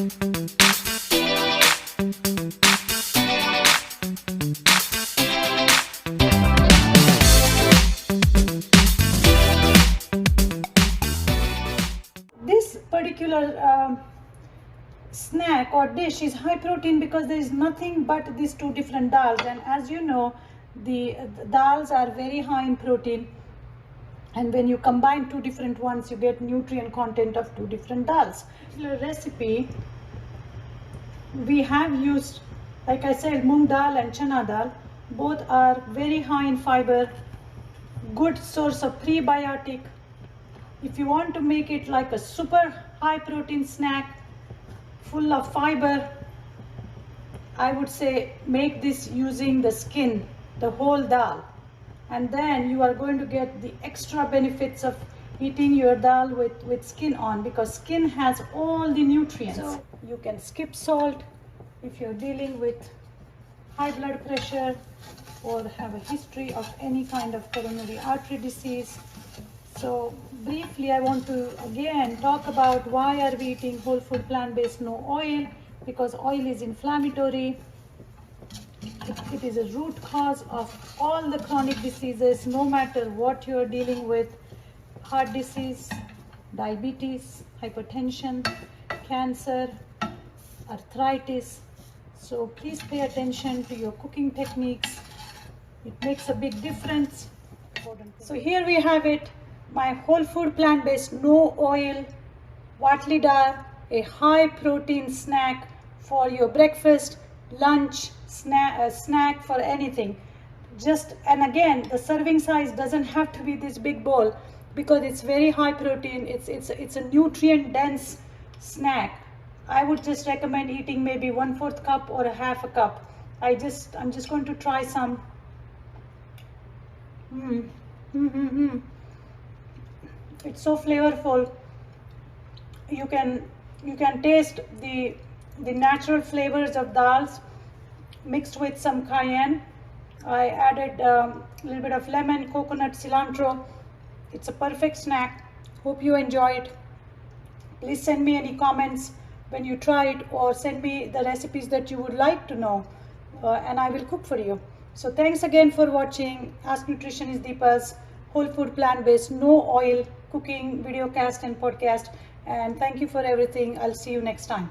This particular snack or dish is high protein because there is nothing but these two different dals, and as you know, the dals are very high in protein, and when you combine two different ones you get nutrient content of two different dals. The recipe we have used, like I said, moong dal and chana dal. Both are very high in fiber, good source of prebiotic. If you want to make it like a super high protein snack full of fiber, I would say make this using the skin, the whole dal, and then you are going to get the extra benefits of eating your dal with skin on, because skin has all the nutrients. So you can skip salt if you're dealing with high blood pressure or have a history of any kind of coronary artery disease. So briefly, I want to again talk about why are we eating whole food plant-based, no oil, because oil is inflammatory. It is a root cause of all the chronic diseases, no matter what you're dealing with: heart disease, diabetes, hypertension, cancer, arthritis. So please pay attention to your cooking techniques. It makes a big difference. So here we have it, my whole food plant-based, no oil Watli Dal, a high protein snack for your breakfast, lunch, snack for anything. And again, the serving size doesn't have to be this big bowl because it's very high protein. It's a nutrient dense snack. I would just recommend eating maybe 1/4 cup or a half a cup. I'm just going to try some. It's so flavorful. You can taste the natural flavors of dals mixed with some cayenne. I added a little bit of lemon, coconut, cilantro. It's a perfect snack. Hope you enjoy it. Please send me any comments when you try it, or send me the recipes that you would like to know, and I will cook for you. So thanks again for watching Ask Nutritionist Deepa's whole food plant-based, no oil cooking video cast and podcast, and thank you for everything. I'll see you next time.